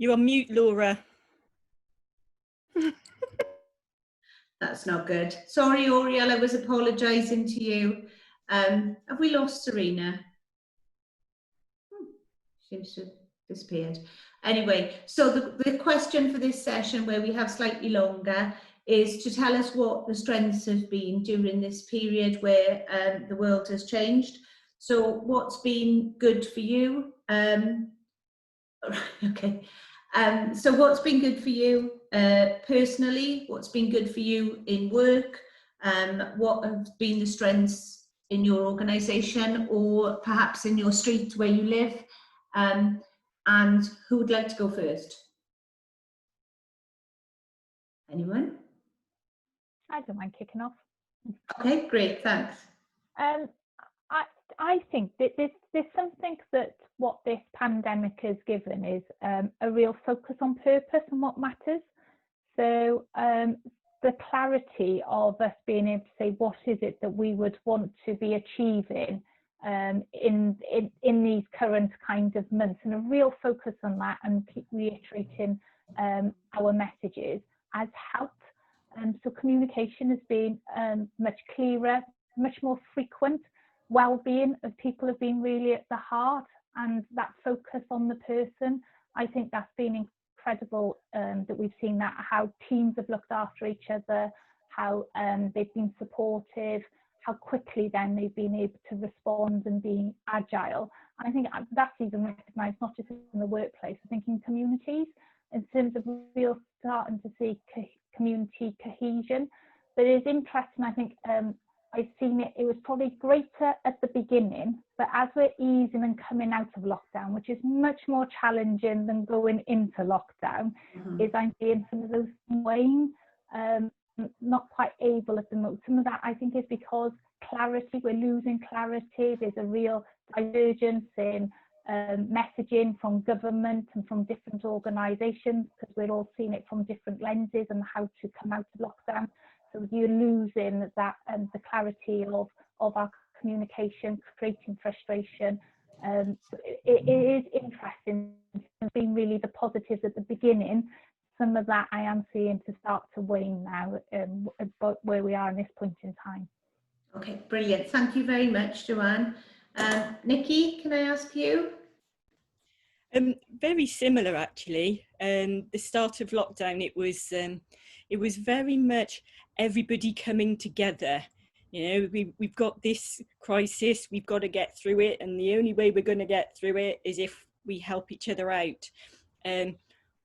You're on mute, Laura. That's not good. Sorry, Oriel, I was apologising to you. Have we lost Serena? Seems to have disappeared. Anyway, so the question for this session, where we have slightly longer, is to tell us what the strengths have been during this period where the world has changed. So what's been good for you? Okay. So what's been good for you personally? What's been good for you in work? What have been the strengths in your organisation, or perhaps in your street where you live? And who would like to go first? Anyone? I don't mind kicking off. Okay, great, thanks. I think that there's something that what this pandemic has given is a real focus on purpose and what matters. So the clarity of us being able to say what is it that we would want to be achieving in these current kind of months, and a real focus on that and keep reiterating our messages has helped. So communication has been much clearer, much more frequent. Well-being of people have been really at the heart, and that focus on the person, I think that's been incredible, that we've seen that, how teams have looked after each other, how they've been supportive, how quickly then they've been able to respond and be agile. And I think that's even recognised not just in the workplace, I think in communities, in terms of real starting to see community cohesion. But it is interesting, I think, I've seen it was probably greater at the beginning, but as we're easing and coming out of lockdown, which is much more challenging than going into lockdown, is I'm seeing some of those wane, not quite able at the moment. Some of that I think is because clarity, we're losing clarity. There's a real divergence in messaging from government and from different organisations, because we're all seeing it from different lenses and how to come out of lockdown. So you're losing that the clarity of our communication, creating frustration. It is interesting. It's been really the positives at the beginning. Some of that I am seeing to start to wane now, about where we are in this point in time. Okay, brilliant. Thank you very much, Joanne. Nikki, can I ask you? Very similar, actually. The start of lockdown, it was very much everybody coming together. You know, we've got this crisis, we've got to get through it, and the only way we're going to get through it is if we help each other out.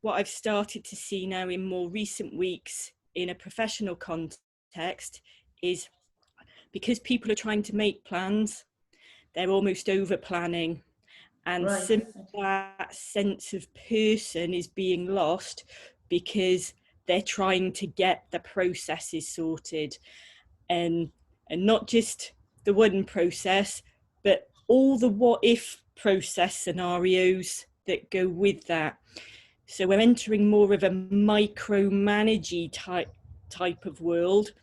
What I've started to see now in more recent weeks in a professional context is, because people are trying to make plans, they're almost over planning. And Right. some of that sense of person is being lost because they're trying to get the processes sorted, and not just the one process, but all the what if process scenarios that go with that. So we're entering more of a micromanagey type of world,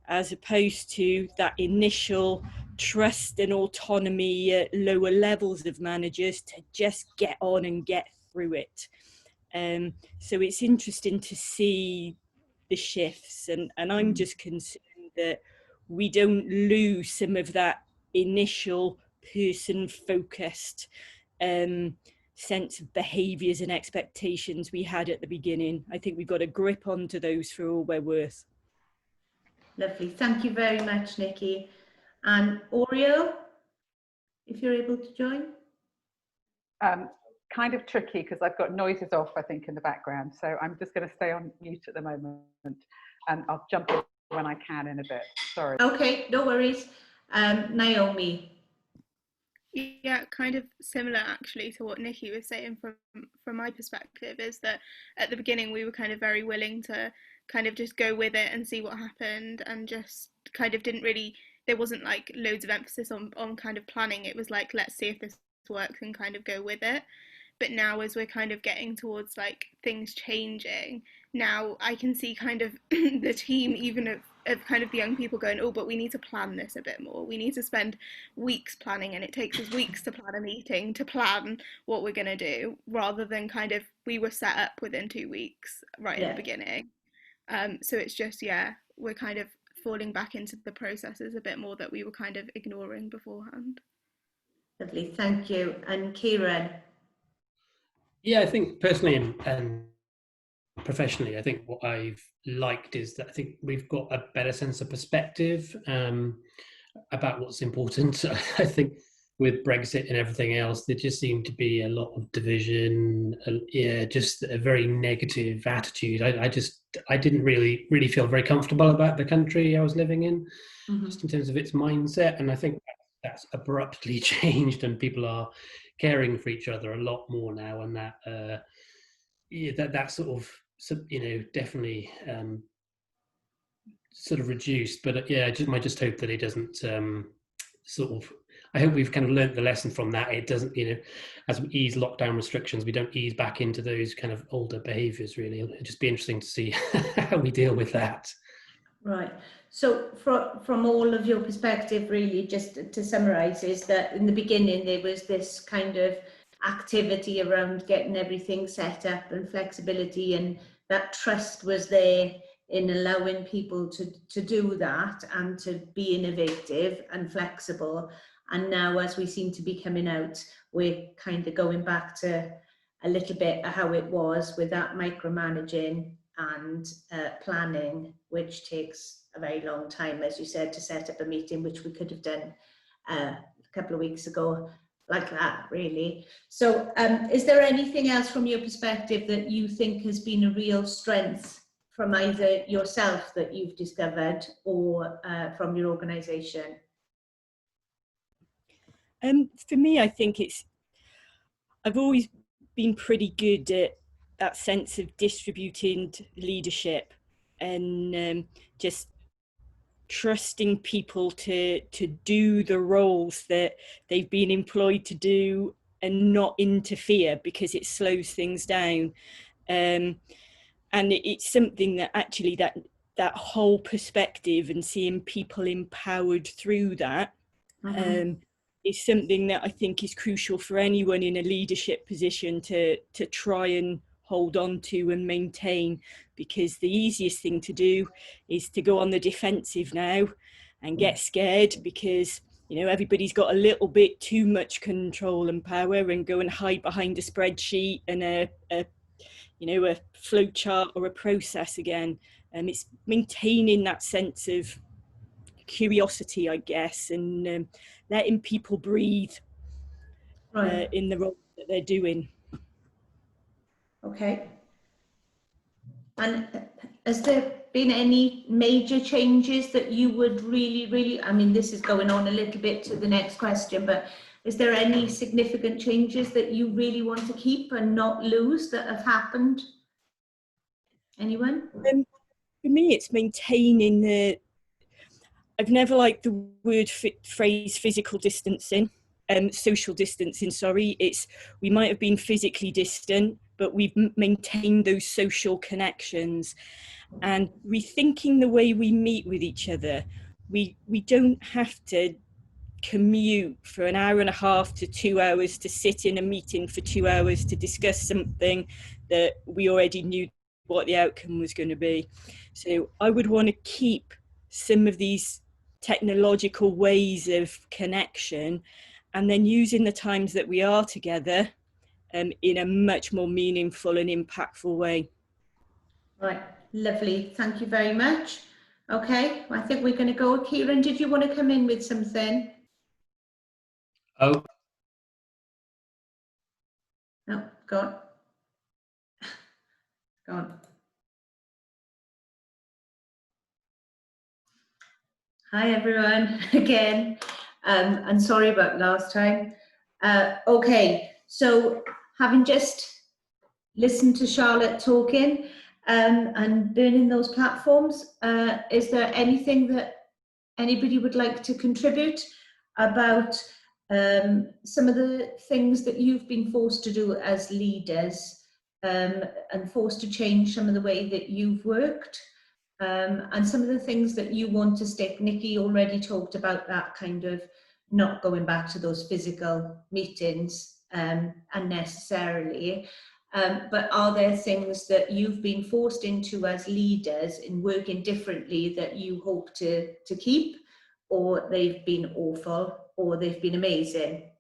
as opposed to that initial trust and autonomy at lower levels of managers to just get on and get through it. So it's interesting to see the shifts, and I'm just concerned that we don't lose some of that initial person-focused sense of behaviours and expectations we had at the beginning. I think we've got to grip onto those for all we're worth. Lovely. Thank you very much, Nikki. And Oriel, if you're able to join. Kind of tricky because I've got noises off, I think, in the background. So I'm just going to stay on mute at the moment, and I'll jump in when I can in a bit. Sorry. Okay, no worries. Naomi. Yeah, kind of similar actually to what Nikki was saying from my perspective, is that at the beginning we were kind of very willing to kind of just go with it and see what happened, and just kind of didn't really, there wasn't like loads of emphasis on kind of planning. It was like, let's see if this works and kind of go with it. but now as we're kind of getting towards like things changing, now I can see kind of the team, even of kind of the young people going, oh, but we need to plan this a bit more. We need to spend weeks planning, and it takes us weeks to plan a meeting, to plan what we're going to do, rather than kind of we were set up within 2 weeks right at the beginning. So it's just, yeah, we're kind of falling back into the processes a bit more that we were kind of ignoring beforehand. Lovely, thank you. And Kieran? Yeah, I think personally and professionally, I think what I've liked is that I think we've got a better sense of perspective about what's important. I think with Brexit and everything else, there just seemed to be a lot of division, just a very negative attitude. I didn't really feel very comfortable about the country I was living in, just in terms of its mindset. And I think that's abruptly changed, and people are caring for each other a lot more now, and that sort of, definitely sort of reduced. But I just hope that it doesn't sort of. I hope we've kind of learnt the lesson from that. It doesn't, as we ease lockdown restrictions, we don't ease back into those kind of older behaviours. Really, it'll just be interesting to see how we deal with that. Right. So from all of your perspective, really, just to summarise, is that in the beginning there was this kind of activity around getting everything set up and flexibility, and that trust was there in allowing people to do that and to be innovative and flexible. And now, as we seem to be coming out, we're kind of going back to a little bit of how it was with that micromanaging and planning, which takes a very long time, as you said, to set up a meeting, which we could have done a couple of weeks ago, like that, really. So is there anything else from your perspective that you think has been a real strength from either yourself that you've discovered or from your organisation? For me, I think I've always been pretty good at that sense of distributing leadership and just trusting people to do the roles that they've been employed to do and not interfere, because it slows things down. And it's something that actually that whole perspective and seeing people empowered through that is something that I think is crucial for anyone in a leadership position to try and hold on to and maintain, because the easiest thing to do is to go on the defensive now and get scared because everybody's got a little bit too much control and power, and go and hide behind a spreadsheet and a flow chart or a process again. It's maintaining that sense of curiosity, I guess, and letting people breathe in the role that they're doing. Okay. And has there been any major changes that you would really, I mean, this is going on a little bit to the next question, but is there any significant changes that you really want to keep and not lose that have happened? Anyone? For me, it's maintaining I've never liked the phrase physical distancing, social distancing, sorry. We might have been physically distant, but we've maintained those social connections and rethinking the way we meet with each other. We don't have to commute for an hour and a half to 2 hours to sit in a meeting for 2 hours to discuss something that we already knew what the outcome was going to be. So I would want to keep some of these technological ways of connection, and then using the times that we are together in a much more meaningful and impactful way. Right, lovely. Thank you very much. Okay, I think we're going to go. Kieran, did you want to come in with something? Oh. No, go on. Go on. Hi everyone, again, and sorry about last time. Okay, so having just listened to Charlotte talking and burning those platforms, is there anything that anybody would like to contribute about some of the things that you've been forced to do as leaders, and forced to change some of the way that you've worked, and some of the things that you want to stick. Nikki already talked about that, kind of not going back to those physical meetings unnecessarily. But are there things that you've been forced into as leaders in working differently that you hope to keep, or they've been awful, or they've been amazing?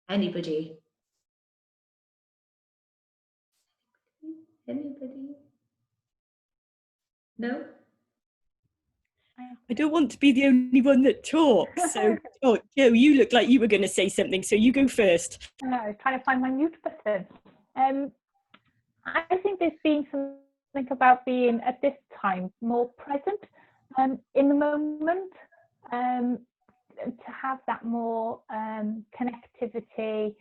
Anybody? Anybody? No? I don't want to be the only one that talks. So, oh, Joe, you look like you were going to say something, so you go first. I was trying to find my mute button. I think there's been something about being, at this time, more present in the moment, to have that more connectivity,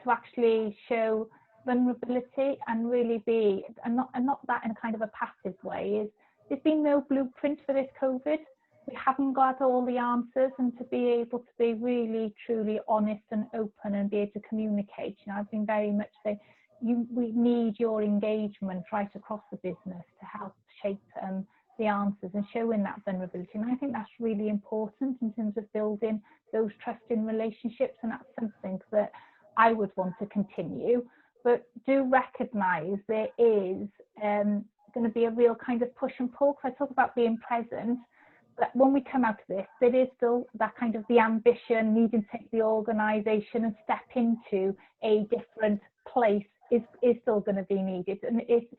to actually show vulnerability and really be, and not that in a kind of a passive way, is there's been no blueprint for this COVID. We haven't got all the answers, and to be able to be really truly honest and open and be able to communicate. You know, I've been very much saying, we need your engagement right across the business to help shape the answers and showing that vulnerability. And I think that's really important in terms of building those trusting relationships, and that's something that I would want to continue. But do recognise there is going to be a real kind of push and pull, because I talk about being present, but when we come out of this, there is still that kind of the ambition, needing to take the organisation and step into a different place is still going to be needed. And it's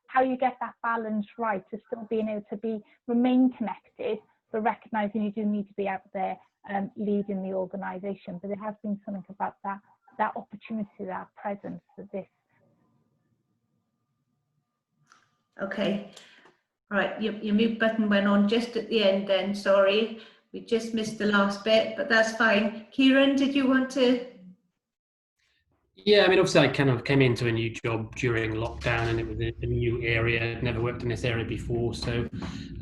how you get that balance right, to still being able to remain connected, but recognising you do need to be out there leading the organisation. But there has been something about that opportunity, that presence of this. Okay. All right, your mute button went on just at the end then, sorry. We just missed the last bit, but that's fine. Kieran, did you want to? Yeah, I mean, obviously I kind of came into a new job during lockdown, and it was a new area. I'd never worked in this area before. So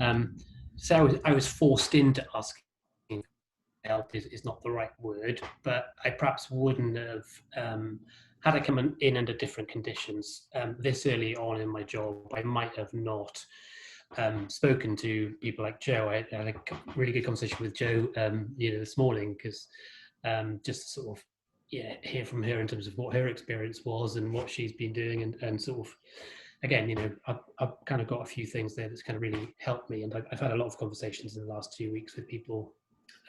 I was forced into asking help is not the right word, but I perhaps wouldn't have, had I come in under different conditions this early on in my job, I might have not spoken to people like Joe. I had a really good conversation with Joe, this morning, because just to sort of hear from her in terms of what her experience was and what she's been doing, and sort of, again, I've kind of got a few things there that's kind of really helped me, and I've had a lot of conversations in the last 2 weeks with people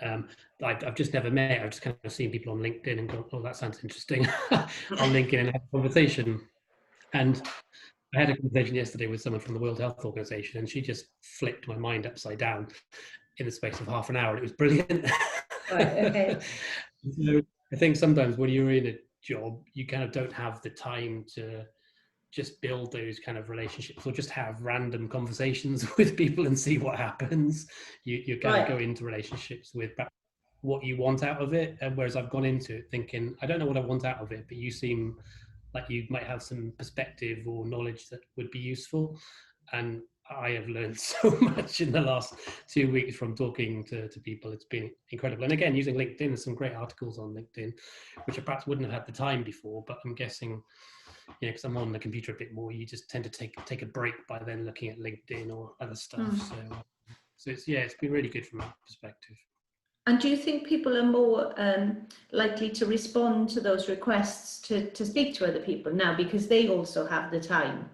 I've just never met. I've just kind of seen people on LinkedIn and gone, oh, that sounds interesting, on LinkedIn, and had a conversation. And I had a conversation yesterday with someone from the World Health Organization, and she just flipped my mind upside down in the space of half an hour. It was brilliant. Right, okay. So I think sometimes when you're in a job, you kind of don't have the time to just build those kind of relationships, or just have random conversations with people and see what happens. You kind of go into relationships with what you want out of it, and whereas I've gone into it thinking, I don't know what I want out of it, but you seem like you might have some perspective or knowledge that would be useful. And I have learned so much in the last 2 weeks from talking to people. It's been incredible. And again, using LinkedIn, there's some great articles on LinkedIn, which I perhaps wouldn't have had the time before, but I'm guessing, because I'm on the computer a bit more, you just tend to take a break by then looking at LinkedIn or other stuff. So it's been really good from that perspective. And do you think people are more likely to respond to those requests to speak to other people now, because they also have the time?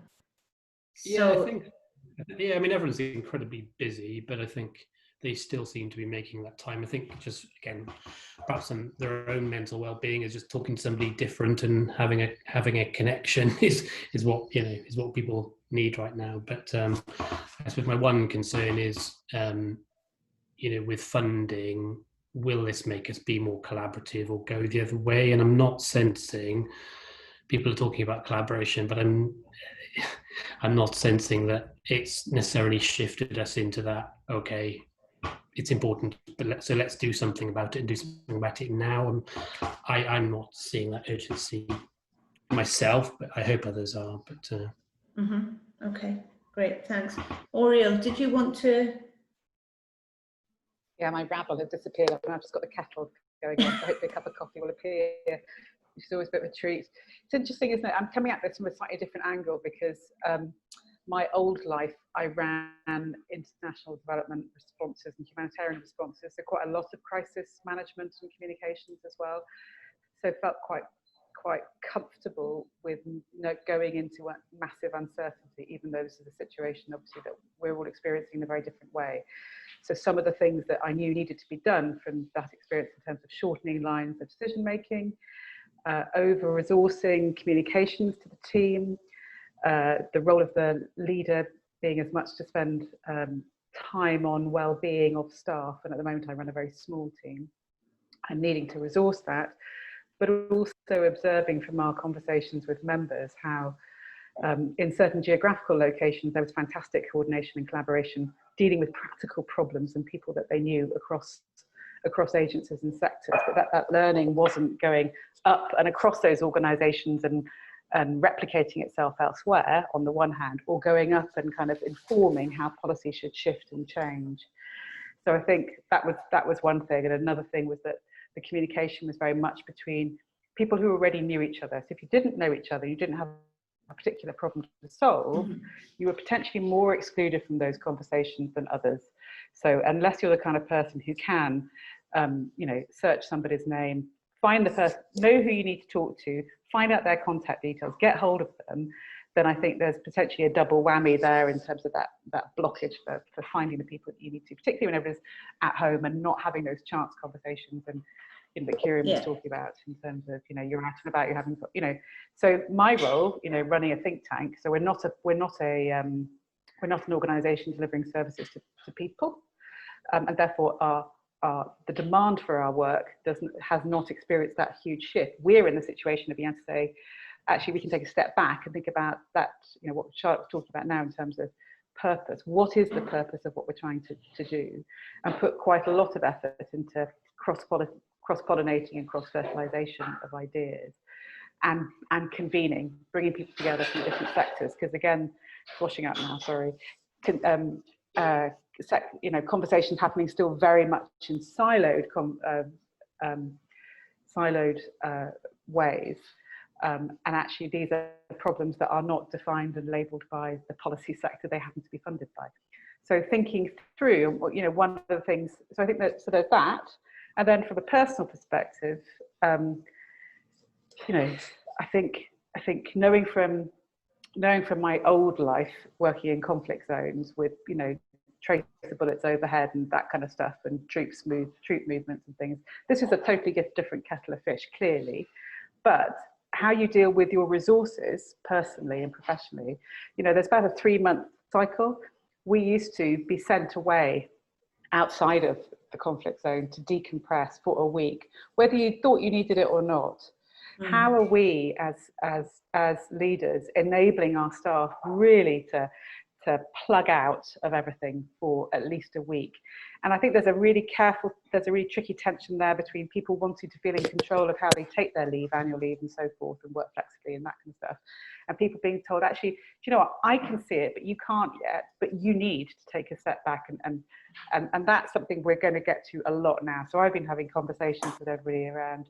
So, I mean, everyone's incredibly busy, but I think they still seem to be making that time. I think just, again, perhaps their own mental well-being is just talking to somebody different and having a connection is what is what people need right now. But I suppose my one concern is, with funding, will this make us be more collaborative or go the other way? And I'm not sensing people are talking about collaboration, but I'm not sensing that it's necessarily shifted us into that. Okay, it's important, but let's do something about it and do something about it now. And I'm not seeing that urgency myself, but I hope others are. But okay, great, thanks. Oriel, did you want to? Yeah, my rabble had disappeared. I've just got the kettle going on. So hopefully a cup of coffee will appear, which is always a bit of a treat. It's interesting, isn't it? I'm coming at this from a slightly different angle because my old life, I ran international development responses and humanitarian responses, so quite a lot of crisis management and communications as well. So felt quite comfortable with going into a massive uncertainty, even though this is a situation obviously that we're all experiencing in a very different way. So some of the things that I knew needed to be done from that experience in terms of shortening lines of decision making, over-resourcing communications to the team, the role of the leader being as much to spend time on well-being of staff, and at the moment I run a very small team, and needing to resource that, but also observing from our conversations with members how in certain geographical locations there was fantastic coordination and collaboration dealing with practical problems and people that they knew across agencies and sectors, but that learning wasn't going up and across those organisations and replicating itself elsewhere on the one hand, or going up and kind of informing how policy should shift and change. So I think that was one thing, and another thing was that the communication was very much between people who already knew each other. So if you didn't know each other, you didn't have a particular problem to solve, you were potentially more excluded from those conversations than others. So unless you're the kind of person who can, search somebody's name, find the person, know who you need to talk to, find out their contact details, get hold of them, then I think there's potentially a double whammy there in terms of that blockage for finding the people that you need to, particularly when everybody's at home and not having those chance conversations and that Kieran was talking about in terms of, you're out and about, you're having, so my role, running a think tank, so we're not an organisation delivering services to people, and therefore the demand for our work has not experienced that huge shift. We're in the situation of being able to say, actually, we can take a step back and think about that, what Charlotte was talking about now in terms of purpose. What is the purpose of what we're trying to do? And put quite a lot of effort into cross-pollinating and cross-fertilisation of ideas and convening, bringing people together from different sectors. Because again, washing up now, sorry. Conversations happening still very much in siloed ways. And actually these are problems that are not defined and labelled by the policy sector they happen to be funded by. So thinking through, one of the things, so I think that, so there's that. And then from a personal perspective, I think knowing from my old life, working in conflict zones with, tracer bullets overhead and that kind of stuff, and troop movements and things, this is a totally different kettle of fish, clearly. But how you deal with your resources personally and professionally, there's about a 3-month cycle. We used to be sent away outside of the conflict zone to decompress for a week, whether you thought you needed it or not. How are we as leaders enabling our staff really to plug out of everything for at least a week? And I think there's a really tricky tension there between people wanting to feel in control of how they take their leave, annual leave and so forth, and work flexibly and that kind of stuff, and people being told, actually, do you know what, I can see it, but you can't yet, but you need to take a step back, and that's something we're going to get to a lot now. So I've been having conversations with everybody around,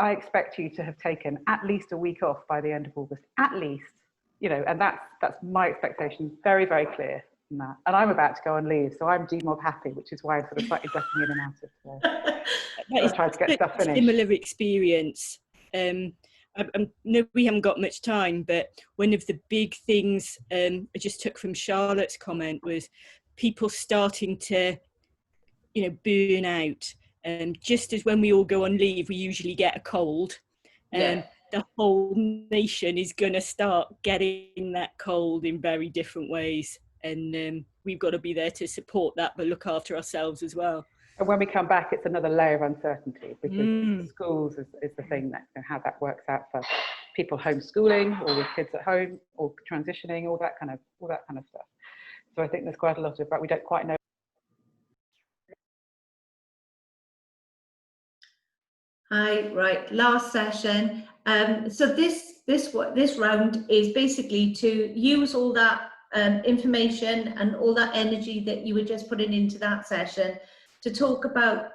I expect you to have taken at least a week off by the end of August, at least, and that's my expectation, very, very clear in that. And I'm about to go on leave, so I'm demob happy, which is why I'm sort of slightly ducking in and out of that is trying to get stuff finished. Similar experience. I know we haven't got much time, but one of the big things I just took from Charlotte's comment was people starting to, burn out. Just as when we all go on leave, we usually get a cold. The whole nation is going to start getting that cold in very different ways. And we've got to be there to support that, but look after ourselves as well. And when we come back, it's another layer of uncertainty, because schools is the thing that, how that works out for people homeschooling or with kids at home or transitioning, all that kind of stuff. So I think there's quite a lot of, but we don't quite know. Hi, right, last session. So this round is basically to use all that information and all that energy that you were just putting into that session to talk about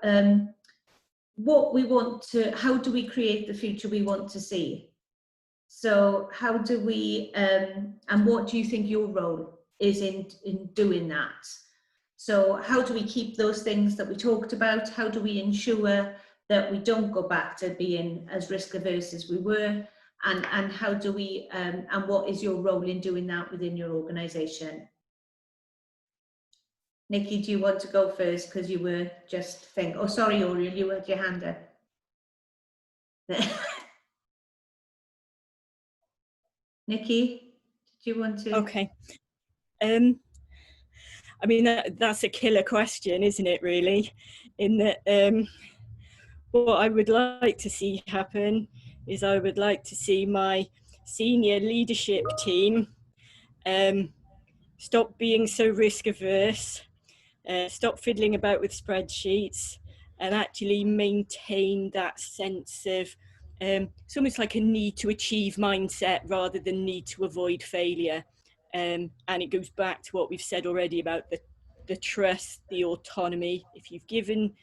what we want to, how do we create the future we want to see? So how do we, and what do you think your role is in doing that? So how do we keep those things that we talked about? How do we ensure that we don't go back to being as risk averse as we were? And how do we, and what is your role in doing that within your organisation? Nikki, do you want to go first? Because you were just thinking, oh, sorry, Oriel, you had your hand up. Nikki, do you want to? Okay. I mean, that's a killer question, isn't it, really? In that, what I would like to see happen is I would like to see my senior leadership team stop being so risk averse, stop fiddling about with spreadsheets, and actually maintain that sense of it's almost like a need to achieve mindset rather than need to avoid failure. And it goes back to what we've said already about the trust, the autonomy. If you've given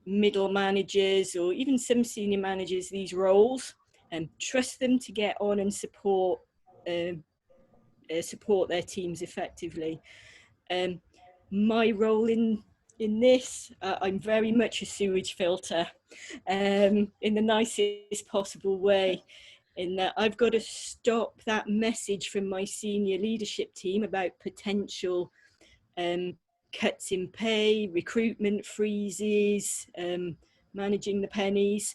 middle managers or even some senior managers these roles, and trust them to get on and support their teams effectively. My role in this, I'm very much a sewage filter, in the nicest possible way, in that I've got to stop that message from my senior leadership team about potential cuts in pay, recruitment freezes, managing the pennies,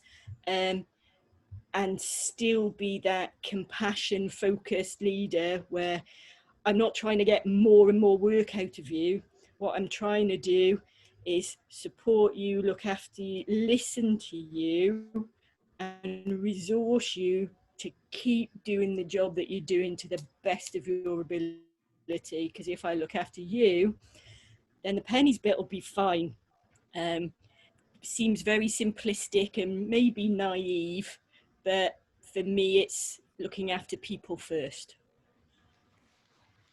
and still be that compassion focused leader where I'm not trying to get more and more work out of you. What I'm trying to do is support you, look after you, listen to you, and resource you to keep doing the job that you're doing to the best of your ability. Because if I look after you, then the pennies bit will be fine. Seems very simplistic and maybe naive, but for me, it's looking after people first.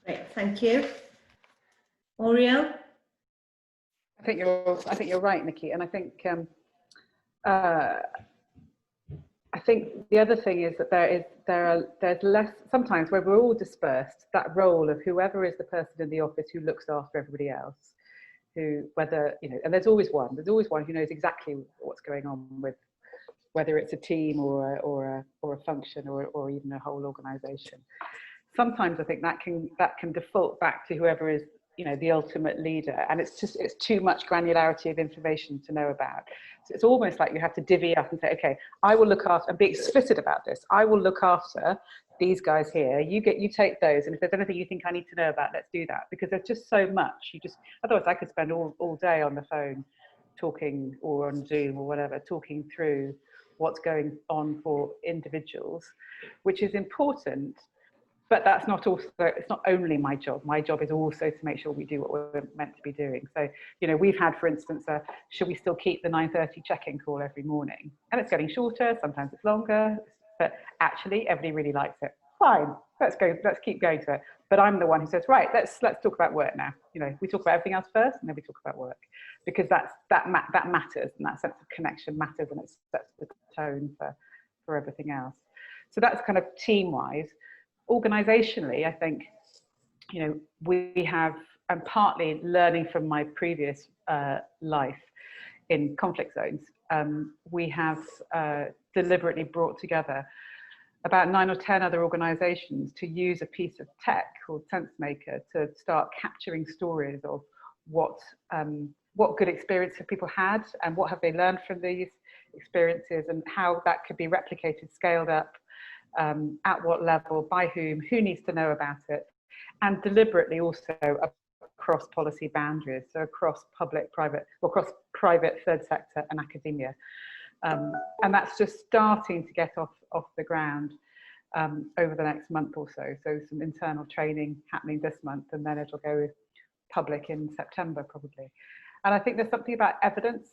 Right, thank you. Oriel? I think you're right, Nikki, and I think the other thing is that there's less sometimes where we're all dispersed. That role of whoever is the person in the office who looks after everybody else, who whether and there's always one who knows exactly what's going on with whether it's a team or a function or even a whole organisation. Sometimes I think that can default back to whoever is the ultimate leader, and it's too much granularity of information to know about. So it's almost like you have to divvy up and say, okay, I will look after and be explicit about this. I will look after these guys here. You take those, and if there's anything you think I need to know about, let's do that, because there's just so much. Otherwise I could spend all day on the phone talking, or on Zoom or whatever, talking through what's going on for individuals, which is important. But it's not only my job. My job is also to make sure we do what we're meant to be doing. So, we've had, for instance, should we still keep the 9:30 check-in call every morning? And it's getting shorter, sometimes it's longer, but actually everybody really likes it. Fine, let's keep going to it. But I'm the one who says, right, let's talk about work now. We talk about everything else first, and then we talk about work, because that matters, and that sense of connection matters, and it sets the tone for everything else. So that's kind of team-wise. Organizationally, I think, we have, and partly learning from my previous life in conflict zones, we have deliberately brought together about 9 or 10 other organizations to use a piece of tech called SenseMaker to start capturing stories of what good experience have people had, and what have they learned from these experiences, and how that could be replicated, scaled up, at what level, by whom, who needs to know about it, and deliberately also across policy boundaries, so across public, private, or across private, third sector and academia. And that's just starting to get off the ground over the next month or so. So some internal training happening this month, and then it'll go public in September probably. And I think there's something about evidence.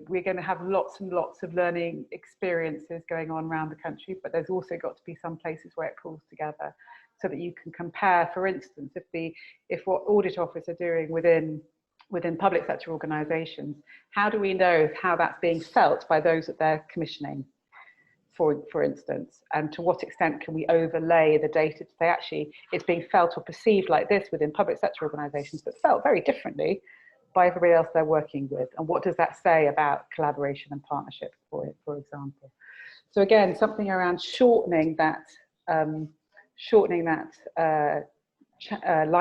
We're going to have lots and lots of learning experiences going on around the country, but there's also got to be some places where it pulls together so that you can compare. For instance, if what audit office are doing within within public sector organisations, how do we know how that's being felt by those that they're commissioning, for instance, and to what extent can we overlay the data to say actually it's being felt or perceived like this within public sector organisations, but felt very differently by everybody else they're working with, and what does that say about collaboration and partnership, for example. So again, something around shortening that line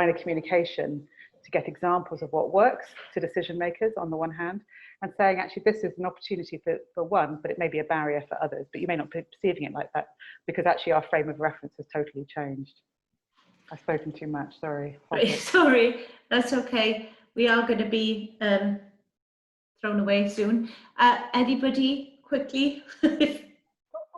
of communication to get examples of what works to decision makers on the one hand, and saying actually this is an opportunity for one, but it may be a barrier for others, but you may not be perceiving it like that because actually our frame of reference has totally changed. I've spoken too much, sorry. Sorry, that's okay. We are going to be thrown away soon. Anybody quickly?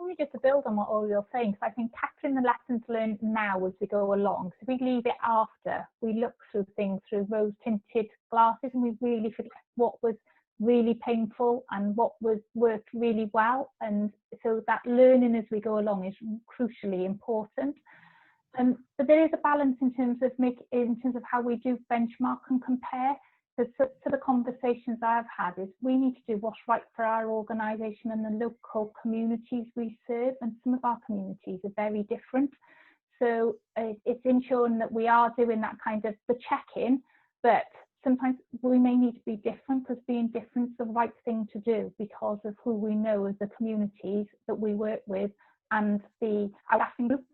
Only just to build on what Oriel's saying, because I think capturing the lessons learned now as we go along. So we leave it after, we look through things through rose-tinted glasses, and we really forget what was really painful and what worked really well. And so that learning as we go along is crucially important. But there is a balance in terms of how we do benchmark and compare. So the conversations I've had is we need to do what's right for our organisation and the local communities we serve, and some of our communities are very different. So it's ensuring that we are doing that kind of the check-in, but sometimes we may need to be different, because being different is the right thing to do because of who we know as the communities that we work with and the outlasting group